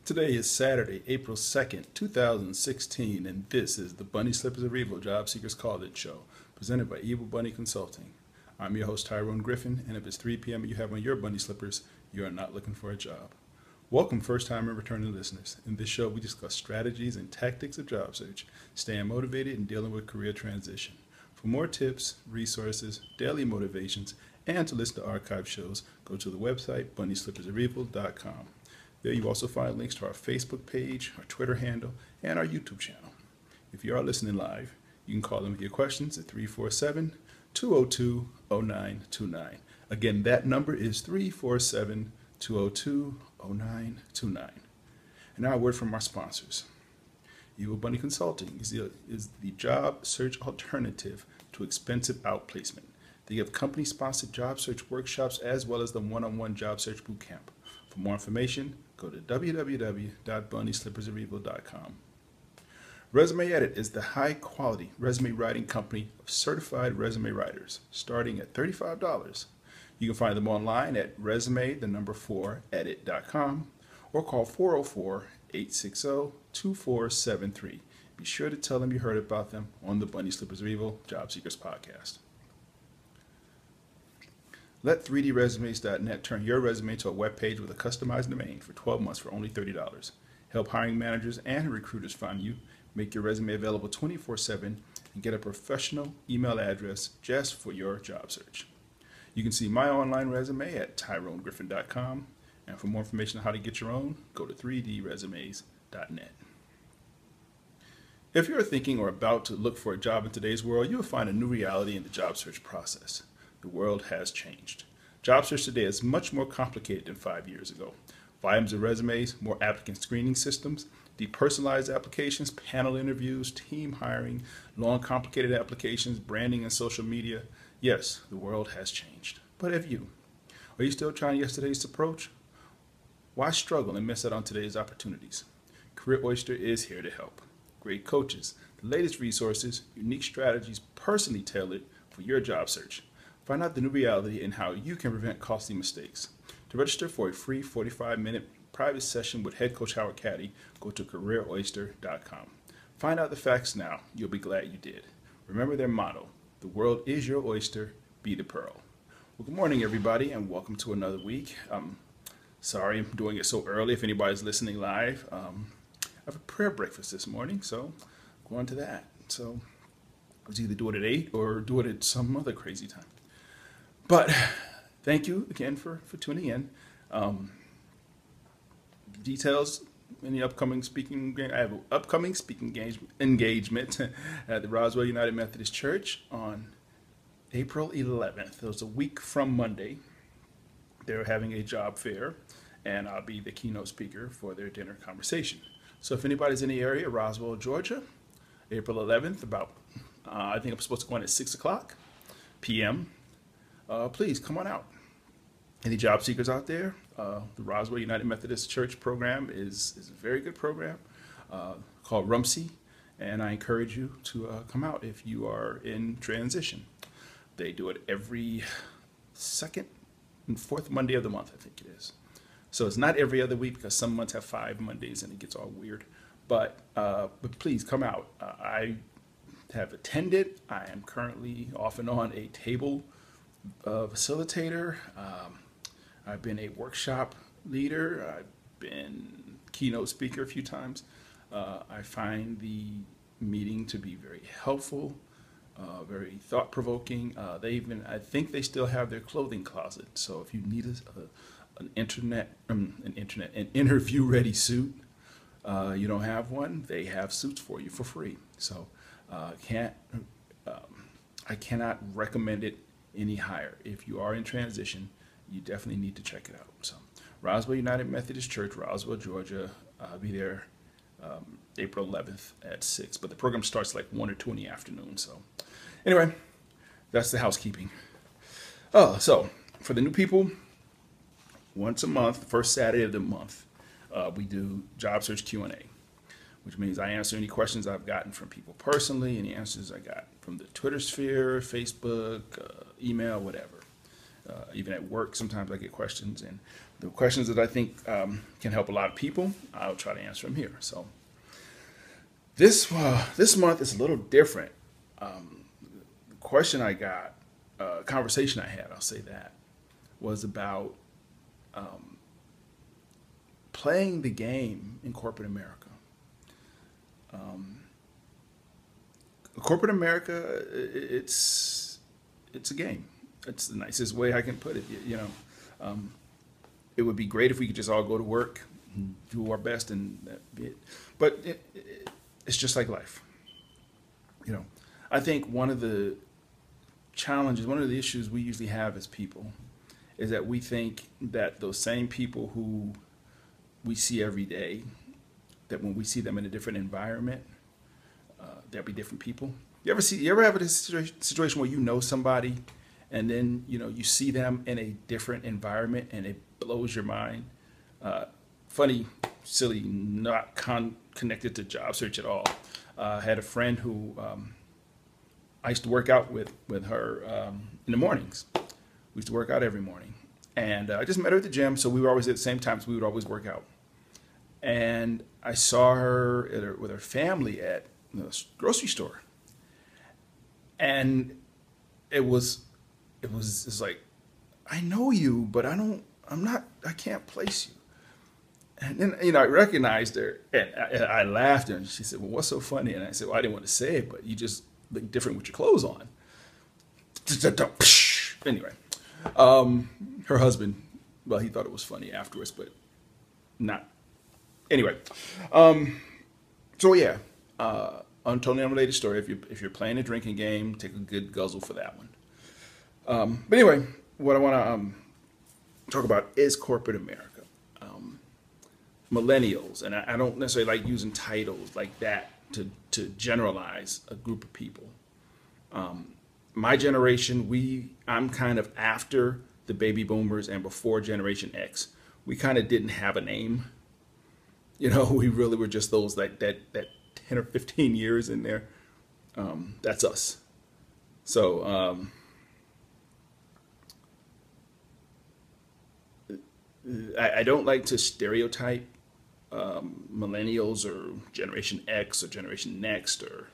Today is Saturday, April 2nd, 2016, and this is the Bunny Slippers of Evil Job Seekers Call-In Show, presented by Evil Bunny Consulting. I'm your host, Tyrone Griffin, and if it's 3 p.m. and you have on your bunny slippers, you are not looking for a job. Welcome, first-time and returning listeners. In this show, we discuss strategies and tactics of job search, staying motivated, and dealing with career transition. For more tips, resources, daily motivations, and to listen to archive shows, go to the website, bunnyslippersofevil.com. There you also find links to our Facebook page, our Twitter handle, and our YouTube channel. If you are listening live, you can call in with your questions at 347-202-0929. Again, that number is 347-202-0929. And now a word from our sponsors. Evil Bunny Consulting is the job search alternative to expensive outplacement. They give company-sponsored job search workshops as well as the one-on-one job search bootcamp. For more information, go to www.bunnyslippersofevil.com. Resume Edit is the high-quality resume writing company of certified resume writers, starting at $35. You can find them online at resume4edit.com or call 404-860-2473. Be sure to tell them you heard about them on the Bunny Slippers of Evil Job Seekers podcast. Let 3dresumes.net turn your resume into a web page with a customized domain for 12 months for only $30. Help hiring managers and recruiters find you, make your resume available 24/7, and get a professional email address just for your job search. You can see my online resume at tyronegriffin.com, and for more information on how to get your own, go to 3dresumes.net. If you're thinking or about to look for a job in today's world, you will find a new reality in the job search process. The world has changed. Job search today is much more complicated than 5 years ago. Volumes of resumes, more applicant screening systems, depersonalized applications, panel interviews, team hiring, long complicated applications, branding and social media. Yes, the world has changed. But have you? Are you still trying yesterday's approach? Why struggle and miss out on today's opportunities? Career Oyster is here to help. Great coaches, the latest resources, unique strategies personally tailored for your job search. Find out the new reality and how you can prevent costly mistakes. To register for a free 45-minute private session with head coach Howard Caddy, go to careeroyster.com. Find out the facts now. You'll be glad you did. Remember their motto, the world is your oyster, be the pearl. Well, good morning, everybody, and welcome to another week. Sorry I'm doing it so early if anybody's listening live. I have a prayer breakfast this morning, so go on to that. So I was either do it at 8 or do it at some other crazy time. But thank you again for tuning in. Details in the upcoming speaking, I have an upcoming speaking engagement at the Roswell United Methodist Church on April 11th. It was a week from Monday. They're having a job fair, and I'll be the keynote speaker for their dinner conversation. So if anybody's in the area, Roswell, Georgia, April 11th, I think I'm supposed to go in at 6 o'clock p.m., please come on out. Any job seekers out there? The Roswell United Methodist Church program is a very good program called RUMSI, and I encourage you to come out if you are in transition. They do it every second and fourth Monday of the month, I think it is. So it's not every other week because some months have 5 Mondays and it gets all weird. But please come out. I have attended. I am currently off and on a table facilitator. I've been a workshop leader. I've been keynote speaker a few times. I find the meeting to be very helpful, very thought-provoking. I think they still have their clothing closet. So if you need an interview-ready suit, you don't have one, they have suits for you for free. So I cannot recommend it any higher. If you are in transition, you definitely need to check it out. So Roswell United Methodist Church, Roswell, Georgia. I'll be there April 11th at 6. But the program starts like 1 or 2 in the afternoon. So anyway, that's the housekeeping. So for the new people, once a month, first Saturday of the month, we do job search Q&A, which means I answer any questions I've gotten from people personally, any answers I got from the Twitter sphere, Facebook, email, whatever. Even at work, sometimes I get questions, and the questions that I think can help a lot of people, I'll try to answer them here. So this month is a little different. The question I got, conversation I had, I'll say that, was about playing the game in corporate America. Corporate America, it's a game. It's the nicest way I can put it. It would be great if we could just all go to work, and do our best, and that be it. But it's just like life. I think one of the challenges, one of the issues we usually have as people, is that we think that those same people who we see every day, that when we see them in a different environment, there'll be different people. You ever have a situation where you know somebody, and then you see them in a different environment, and it blows your mind? Funny, silly, not connected to job search at all. I had a friend who I used to work out with her in the mornings. We used to work out every morning, and I just met her at the gym, so we were always at the same time, so we would always work out. And I saw her with her family at the grocery store, and it's like, I know you, but I can't place you. And then, I recognized her, and I laughed, and she said, well, what's so funny? And I said, well, I didn't want to say it, but you just look different with your clothes on. Anyway, her husband, well, he thought it was funny afterwards, but not. Anyway, so yeah, totally unrelated story. If you're playing a drinking game, take a good guzzle for that one. But anyway, what I want to talk about is corporate America. Millennials, and I don't necessarily like using titles like that to generalize a group of people. My generation, I'm kind of after the baby boomers and before Generation X. We kind of didn't have a name. We really were just those that 10 or 15 years in there. That's us. So I don't like to stereotype millennials or Generation X or Generation Next or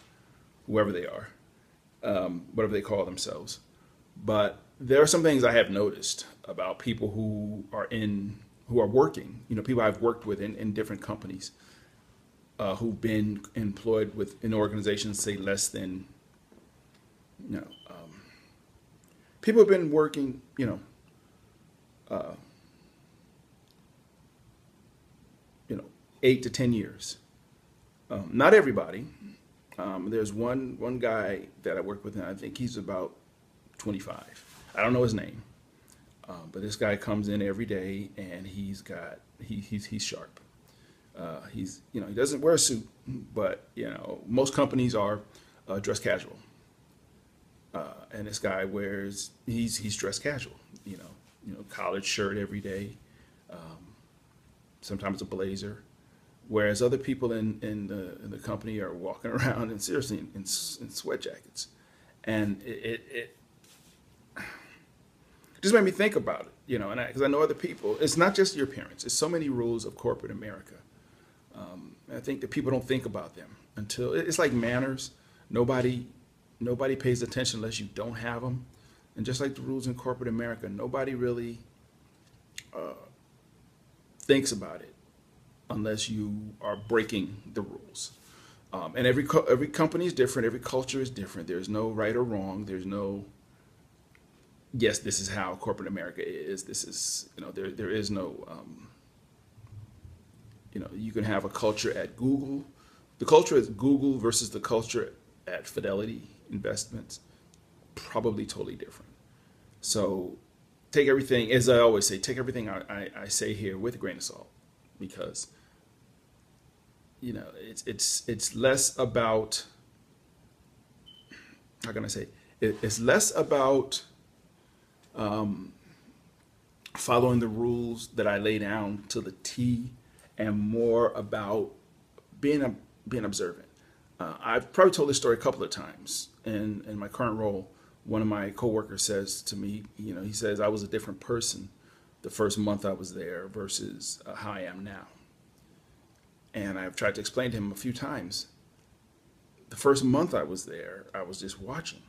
whoever they are, whatever they call themselves. But there are some things I have noticed about people who are working, people I've worked with in different companies, who've been employed in organizations, say less than, people have been working, 8 to 10 years. Not everybody. There's one guy that I work with, and I think he's about 25. I don't know his name, but this guy comes in every day, and he's sharp. He doesn't wear a suit, but most companies are dress casual, and this guy he's dressed casual. Collared shirt every day, sometimes a blazer. Whereas other people in the company are walking around and seriously in sweat jackets, and it just made me think about it, and because I know other people. It's not just your appearance. It's so many rules of corporate America. I think that people don't think about them until it's like manners. Nobody pays attention unless you don't have them, and just like the rules in corporate America, nobody really thinks about it unless you are breaking the rules. And every company is different. Every culture is different. There's no right or wrong. There's no, yes, this is how corporate America is. This is, there is no, you can have a culture at Google. The culture at Google versus the culture at Fidelity Investments, probably totally different. So take everything, as I always say, take everything I say here with a grain of salt, because it's less about, how can I say, it's less about following the rules that I lay down to the T, and more about being observant. I've probably told this story a couple of times in my current role, one of my coworkers says to me, he says I was a different person the first month I was there versus how I am now. And I've tried to explain to him a few times. The first month I was there, I was just watching.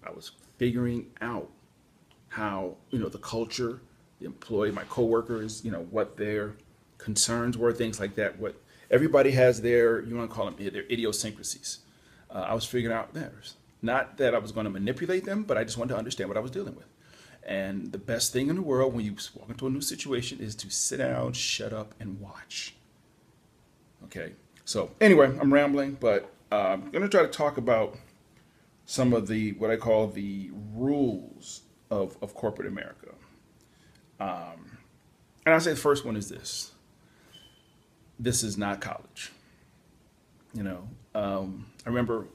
I was figuring out how, the culture, the employee, my coworkers, what their concerns were, things like that. What everybody has their, you want to call them their idiosyncrasies. I was figuring out theirs. Not that I was going to manipulate them, but I just wanted to understand what I was dealing with. And the best thing in the world when you walk into a new situation is to sit down, shut up, and watch. Okay. So anyway, I'm rambling, but I'm going to try to talk about some of the what I call the rules of corporate America. And I'll say the first one is this. This is not college. I remember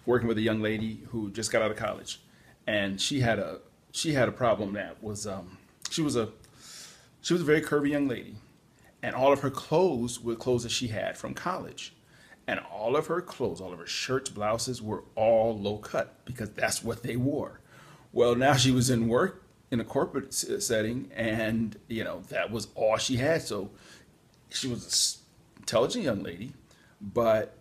working with a young lady who just got out of college, and she had a problem that was she was a very curvy young lady, and all of her clothes were clothes that she had from college, and all of her clothes, all of her shirts, blouses were all low cut because that's what they wore. Well, now she was in work in a corporate setting, and that was all she had. So she was an intelligent young lady, but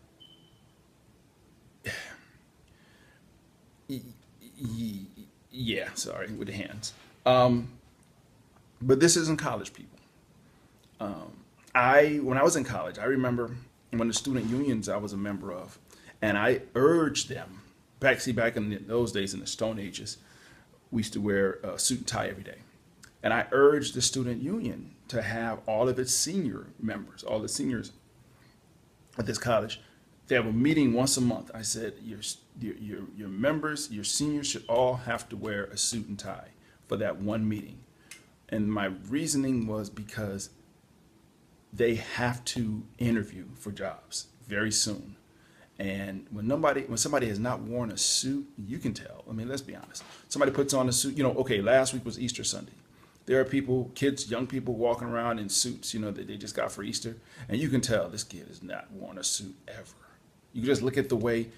yeah, sorry, with the hands. But this isn't college, people. When I was in college, I remember when the student unions I was a member of, and I urged them, back in those days in the Stone Ages, we used to wear a suit and tie every day. And I urged the student union to have all of its senior members, all the seniors at this college, they have a meeting once a month. I said, your members, your seniors should all have to wear a suit and tie for that one meeting. And my reasoning was because they have to interview for jobs very soon. And when somebody has not worn a suit, you can tell. I mean, let's be honest. Somebody puts on a suit, okay, last week was Easter Sunday. There are people, kids, young people walking around in suits, that they just got for Easter. And you can tell this kid has not worn a suit ever. You can just look at the way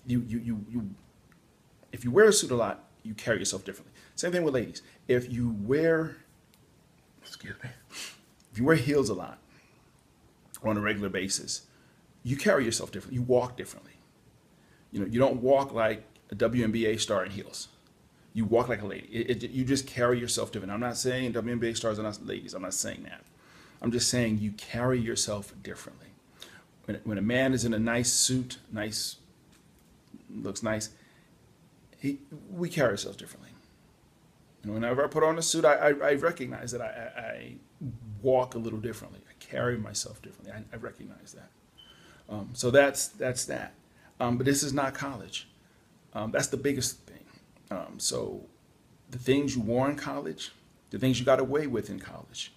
if you wear a suit a lot, you carry yourself differently. Same thing with ladies. If you wear heels a lot on a regular basis, you carry yourself differently. You walk differently. You don't walk like a WNBA star in heels. You walk like a lady. You just carry yourself different. I'm not saying WNBA stars are not ladies. I'm not saying that. I'm just saying you carry yourself differently. When a man is in a nice suit, looks nice, we carry ourselves differently. Whenever I put on a suit, I recognize that I walk a little differently. I carry myself differently. I recognize that. So that's that. But this is not college. That's the biggest thing. So the things you wore in college, the things you got away with in college,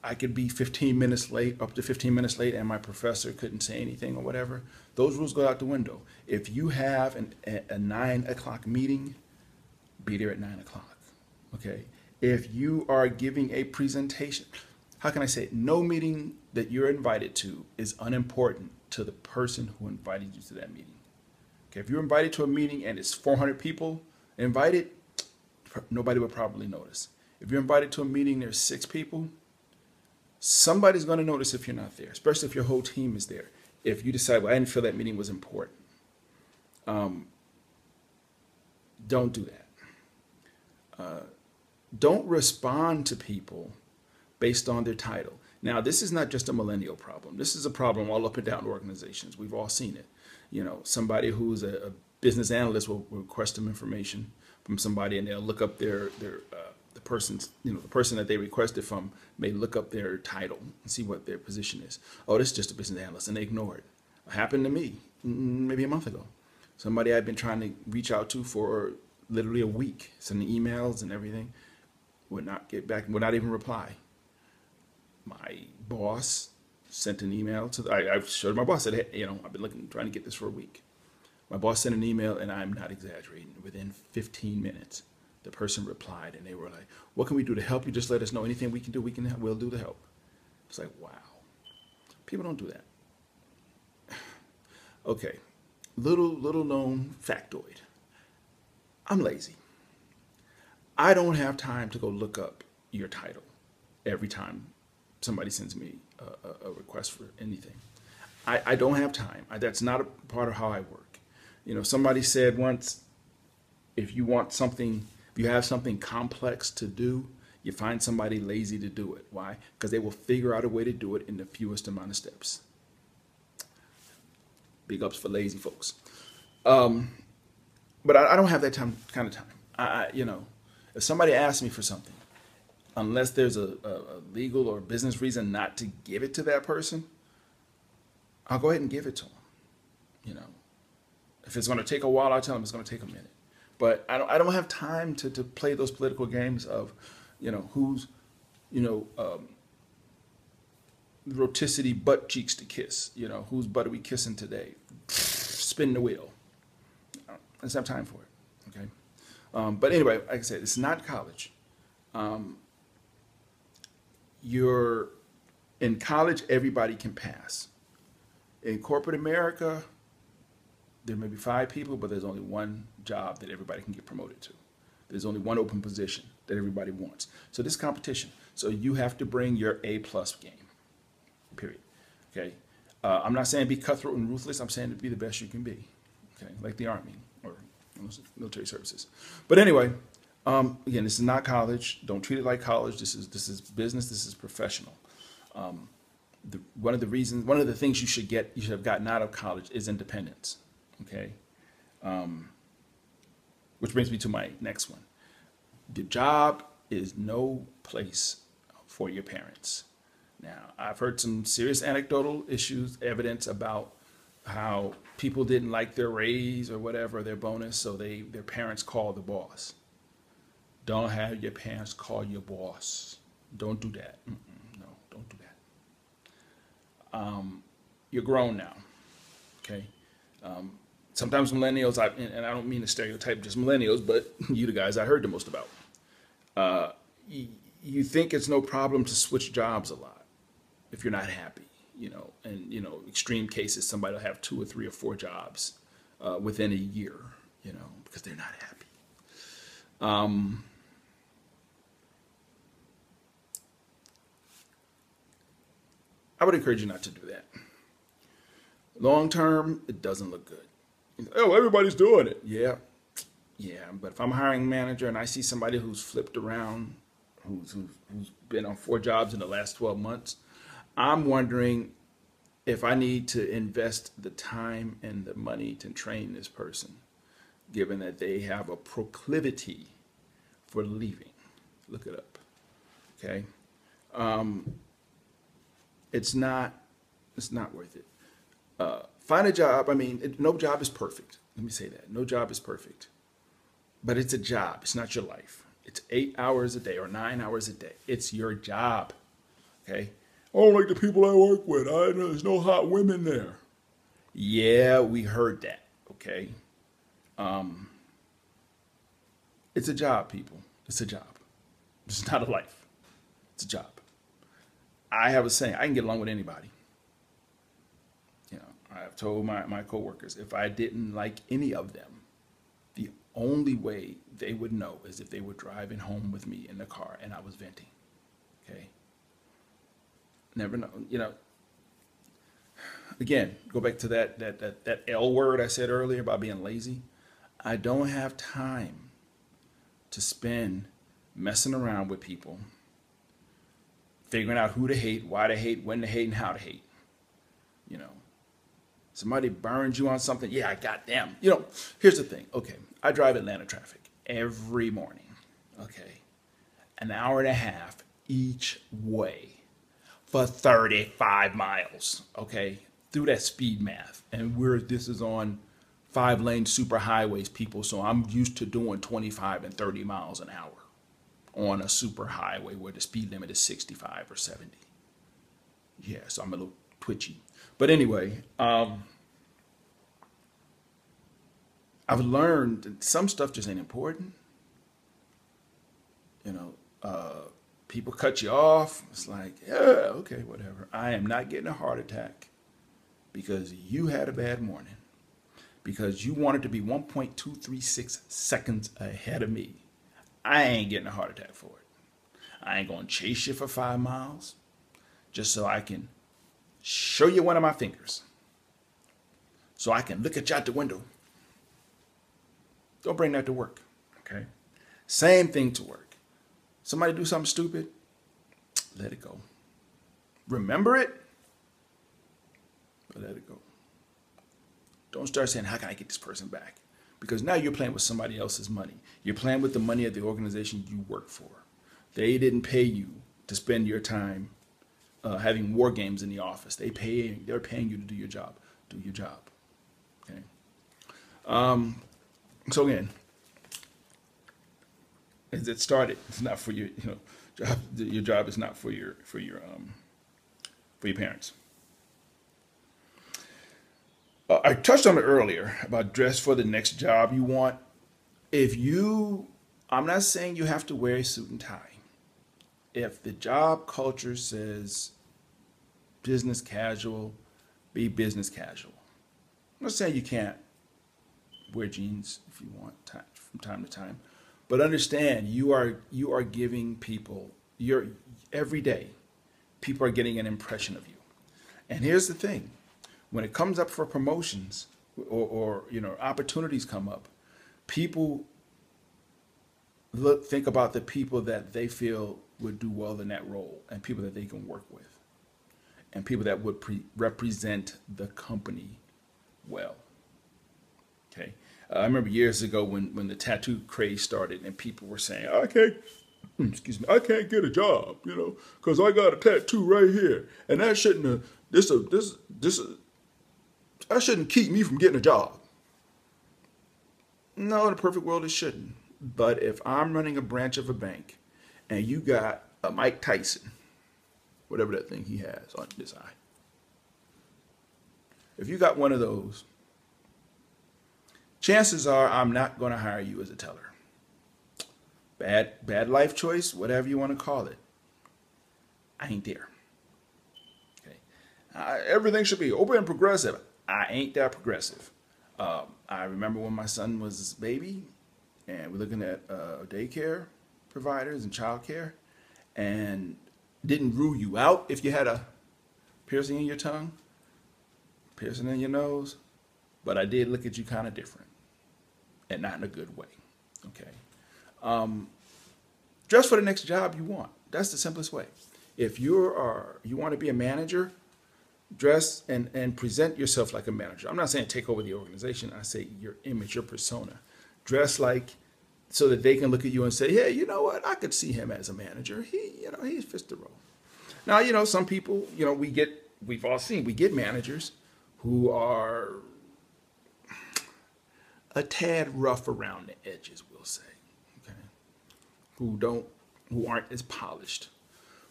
I could be 15 minutes late, up to 15 minutes late, and my professor couldn't say anything or whatever. Those rules go out the window. If you have a 9 o'clock meeting, be there at 9 o'clock. Okay? If you are giving a presentation, how can I say it? No meeting that you're invited to is unimportant to the person who invited you to that meeting. Okay? If you're invited to a meeting and it's 400 people invited, nobody will probably notice. If you're invited to a meeting, there's 6 people, somebody's going to notice if you're not there, especially if your whole team is there. If you decide, well, I didn't feel that meeting was important, don't do that. Don't respond to people based on their title. Now, this is not just a millennial problem. This is a problem all up and down organizations. We've all seen it. Somebody who's a business analyst will request some information from somebody, and they'll look up the person that they requested from may look up their title and see what their position is. Oh, this is just a business analyst, and they ignore it. It happened to me maybe a month ago. Somebody I'd been trying to reach out to for literally a week, sending emails and everything, would not get back, would not even reply. My boss sent an email I showed my boss, said, hey, I've been trying to get this for a week. My boss sent an email, and I'm not exaggerating. Within 15 minutes, the person replied, and they were like, what can we do to help you? Just let us know. Anything we can do, we'll do to help. It's like, wow. People don't do that. Okay. Little known factoid. I'm lazy. I don't have time to go look up your title every time somebody sends me a request for anything. I don't have time. That's not a part of how I work. Somebody said once, if you want something, if you have something complex to do, you find somebody lazy to do it. Why? Because they will figure out a way to do it in the fewest amount of steps. Big ups for lazy folks. But I don't have that kind of time. If somebody asks me for something, unless there's a legal or business reason not to give it to that person, I'll go ahead and give it to them. If it's going to take a while, I'll tell them it's going to take a minute. But I don't have time to play those political games of, who's, roticity butt cheeks to kiss. Whose butt are we kissing today? Spin the wheel. I don't have time for it. Okay. But anyway, like I said, it's not college. You're in college, everybody can pass. In corporate America, there may be 5 people, but there's only one job that everybody can get promoted to. There's only one open position that everybody wants. So this competition. So you have to bring your A+ game, period. Okay. I'm not saying be cutthroat and ruthless. I'm saying to be the best you can be. Okay. Like the Army or military services. But anyway, again, this is not college. Don't treat it like college. This is business. This is professional. One of the things you should have gotten out of college is independence. Okay. Which brings me to my next one. The job is no place for your parents. Now, I've heard some serious anecdotal evidence about how people didn't like their raise or whatever, their bonus, so their parents called the boss. Don't have your parents call your boss. Don't do that. No, don't do that. You're grown now. Okay. Sometimes millennials, and I don't mean to stereotype just millennials, but you the guys I heard the most about. You think it's no problem to switch jobs a lot if you're not happy, and extreme cases, somebody will have 2 or 3 or 4 jobs within a year, because they're not happy. I would encourage you not to do that. Long term, it doesn't look good. Oh, everybody's doing it. Yeah. But if I'm a hiring manager and I see somebody who's flipped around, who's been on 4 jobs in the last 12 months, I'm wondering if I need to invest the time and the money to train this person, given that they have a proclivity for leaving. Look it up. Okay. It's not worth it. Find a job. No job is perfect. Let me say that. No job is perfect. But it's a job. It's not your life. It's 8 hours a day or 9 hours a day. It's your job. Okay? I don't like the people I work with. I know there's no hot women there. Yeah, we heard that. Okay? It's a job, people. It's a job. It's not a life. It's a job. I have a saying, I can get along with anybody. I've told my coworkers, if I didn't like any of them, the only way they would know is if they were driving home with me in the car and I was venting. Okay? Never know. Again, go back to that L word I said earlier about being lazy. I don't have time to spend messing around with people, figuring out who to hate, why to hate, when to hate, and how to hate. Somebody burns you on something. Yeah, I got them. Here's the thing. Okay, I drive Atlanta traffic every morning. Okay, an hour and a half each way for 35 miles. Okay, through that speed math. And this is on 5-lane super highways, people. So I'm used to doing 25 and 30 miles an hour on a super highway where the speed limit is 65 or 70. Yeah, so I'm a little twitchy. But anyway, I've learned that some stuff just ain't important. People cut you off. It's like, yeah, okay, whatever. I am not getting a heart attack because you had a bad morning. because you wanted to be 1.236 seconds ahead of me. I ain't getting a heart attack for it. I ain't going to chase you for 5 miles just so I can show you one of my fingers, so I can look at you out the window. Don't bring that to work, okay? Same thing to work. Somebody do something stupid, let it go. Remember it, but let it go. Don't start saying, how can I get this person back? Because now you're playing with somebody else's money. You're playing with the money of the organization you work for. They didn't pay you to spend your time having war games in the office. They're paying you to do your job. Do your job. Okay. So again, as it started, it's not for your job. Your job is not for your parents. I touched on it earlier about dress for the next job you want. I'm not saying you have to wear a suit and tie. If the job culture says business casual, be business casual. I'm not saying you can't wear jeans if you want from time to time, but understand you are giving people every day. People are getting an impression of you, and here's the thing: when it comes up for promotions or opportunities come up, people think about the people that they feel would do well in that role, and people that they can work with, and people that would represent the company well. Okay, I remember years ago when the tattoo craze started, and people were saying, I can't get a job, because I got a tattoo right here, and that shouldn't that shouldn't keep me from getting a job. No, in a perfect world, it shouldn't. But if I'm running a branch of a bank, and you got a Mike Tyson, whatever that thing he has on this eye, if you got one of those, chances are I'm not going to hire you as a teller. Bad life choice, whatever you want to call it. I ain't there. Okay, everything should be open and progressive. I ain't that progressive. I remember when my son was a baby, and we're looking at daycare providers and childcare, and didn't rule you out if you had a piercing in your tongue, piercing in your nose, but I did look at you kind of different, and not in a good way. Okay. Dress for the next job you want. That's the simplest way. If you want to be a manager, dress and present yourself like a manager. I'm not saying take over the organization. I say your image, your persona. Dress like, so that they can look at you and say, hey, you know what? I could see him as a manager. He fits the role. Now, some people, we get managers who are a tad rough around the edges, we'll say, okay, who aren't as polished.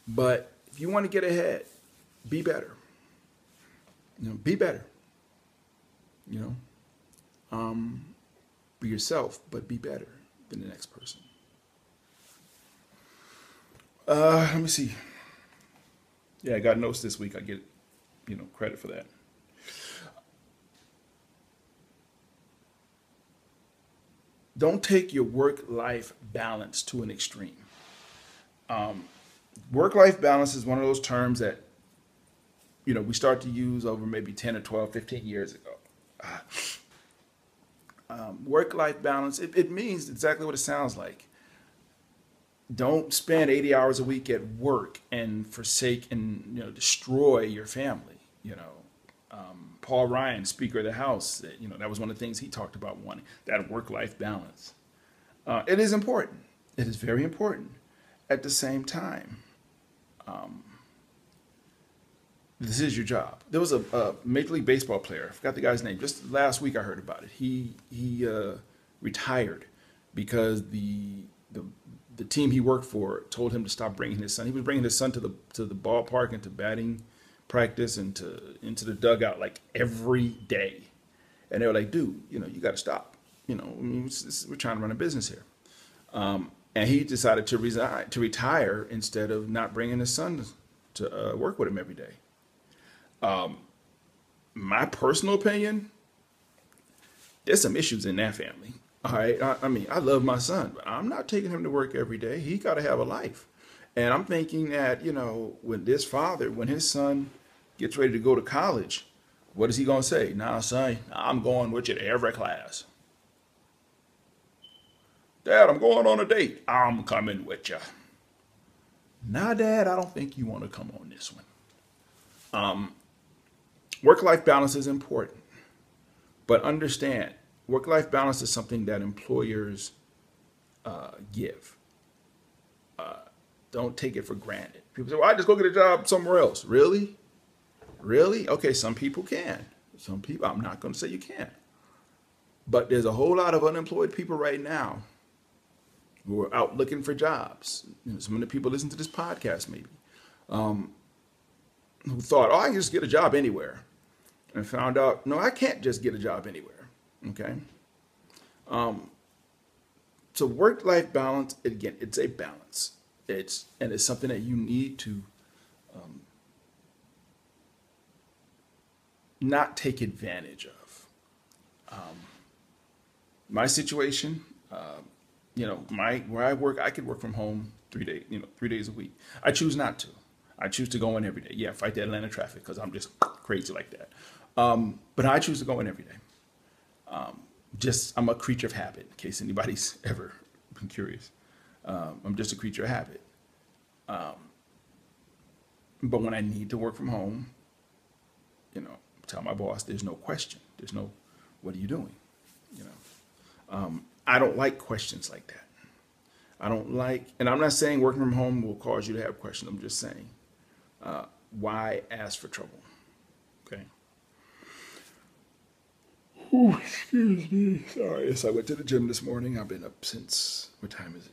But if you want to get ahead, be better. Be better. Be yourself, but be better than the next person. Let me see. Yeah, I got notes this week. I get, credit for that. Don't take your work-life balance to an extreme. Work-life balance is one of those terms that, we start to use over maybe 10 or 12, 15 years ago. Work-life balance, it means exactly what it sounds like. Don't spend 80 hours a week at work and forsake and destroy your family. Paul Ryan, Speaker of the House, that was one of the things he talked about, wanting that work-life balance. It is important. It is very important. At the same time, this is your job. There was a Major League Baseball player. I forgot the guy's name. Just last week I heard about it. He retired because the team he worked for told him to stop bringing his son. He was bringing his son to the ballpark and to batting practice and into the dugout like every day. And they were like, dude, you got to stop. We're trying to run a business here. And he decided to retire instead of not bringing his son to work with him every day. My personal opinion, There's some issues in that family. All right. I mean, I love my son, but I'm not taking him to work every day. He got to have a life. And I'm thinking that, when this father, when his son gets ready to go to college, what is he going to say? Nah, son, I'm going with you to every class. Dad, I'm going on a date. I'm coming with you. Nah, Dad, I don't think you want to come on this one. Work-life balance is important, but understand, work-life balance is something that employers give. Don't take it for granted. People say, well, I just go get a job somewhere else. Really? Really? Okay, some people can. Some people, I'm not going to say you can't. But there's a whole lot of unemployed people right now who are out looking for jobs. Some of the people listen to this podcast maybe, who thought, oh, I can just get a job anywhere. And found out, no, I can't just get a job anywhere. Okay? So work-life balance, again, it's a balance. It's something that you need to not take advantage of. My situation, where I work, I could work from home 3 days a week. I choose not to. I choose to go in every day. Yeah, fight the Atlanta traffic because I'm just crazy like that. But I choose to go in every day. I'm a creature of habit, in case anybody's ever been curious. I'm just a creature of habit. But when I need to work from home, tell my boss, there's no question. There's no, what are you doing? I don't like questions like that. I don't like, and I'm not saying working from home will cause you to have questions. I'm just saying, why ask for trouble? Okay. Ooh, excuse me. Sorry. Yes, I went to the gym this morning. I've been up since, what time is it?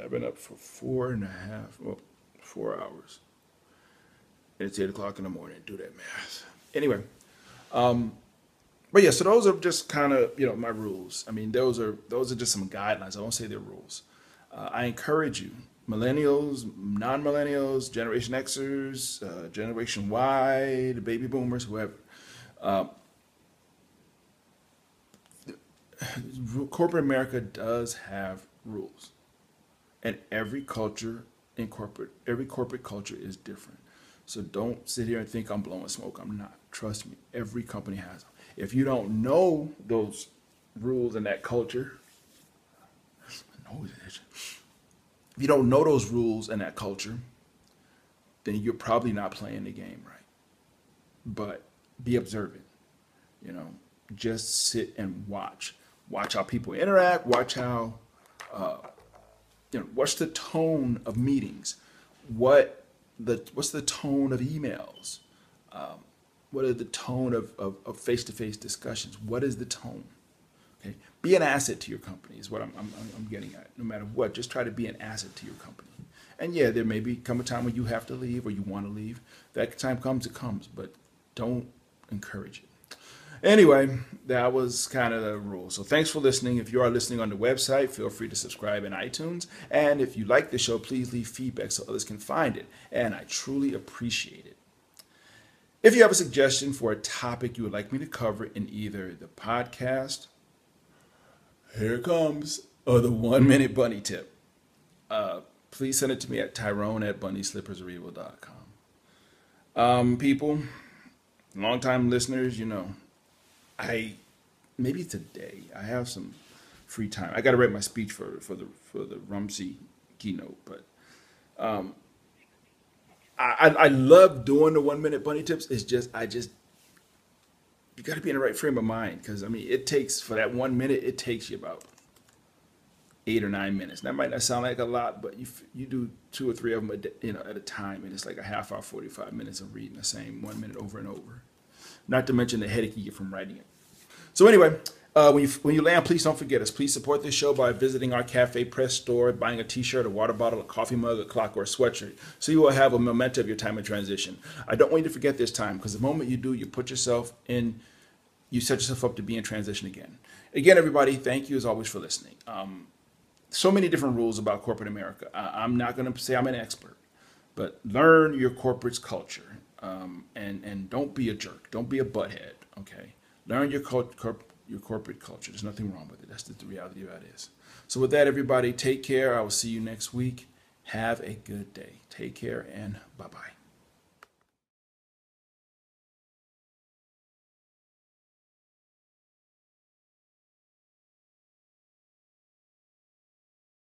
I've been up for 4 hours. It's 8 o'clock in the morning. Do that math. Anyway, but yeah, so those are just kind of, my rules. I mean, those are just some guidelines. I won't say they're rules. I encourage you, millennials, non-millennials, Generation Xers, Generation Y, the baby boomers, whoever. Corporate America does have rules, and every corporate culture is different. So don't sit here and think I'm blowing smoke. I'm not. Trust me. Every company has them. If you don't know those rules and that culture, if you don't know those rules and that culture, then you're probably not playing the game right. But be observant. Just sit and watch. Watch how people interact. Watch how, what's the tone of meetings? What's the tone of emails? What is the tone of face-to-face discussions? What is the tone? Okay, be an asset to your company is what I'm getting at. No matter what, just try to be an asset to your company. And yeah, there may come a time when you have to leave or you want to leave. That time comes, it comes, but don't encourage it. Anyway, that was kind of the rule. So thanks for listening. If you are listening on the website, feel free to subscribe in iTunes. And if you like the show, please leave feedback so others can find it. And I truly appreciate it. If you have a suggestion for a topic you would like me to cover in either the podcast, here it comes, or the 1 minute bunny tip, please send it to me at Tyrone@bunnyslippersreadable.com. People, longtime listeners, maybe today I have some free time. I got to write my speech for the Rumsey keynote, but I love doing the 1 minute bunny tips. It's just you got to be in the right frame of mind because it takes for that 1 minute. It takes you about 8 or 9 minutes. That might not sound like a lot, but you do 2 or 3 of them at a time, and it's like a half hour, 45 minutes of reading the same 1 minute over and over. Not to mention the headache you get from writing it. So anyway, when you land, please don't forget us. Please support this show by visiting our Cafe Press store, buying a t-shirt, a water bottle, a coffee mug, a clock, or a sweatshirt, so you will have a memento of your time of transition. I don't want you to forget this time, because the moment you do, you set yourself up to be in transition again. Again, everybody, thank you as always for listening. So many different rules about corporate America. I'm not going to say I'm an expert, but learn your corporate's culture, and don't be a jerk. Don't be a butthead, okay? Learn your your corporate culture. There's nothing wrong with it. That's the reality of how it is. So with that, everybody, take care. I will see you next week. Have a good day. Take care and bye-bye.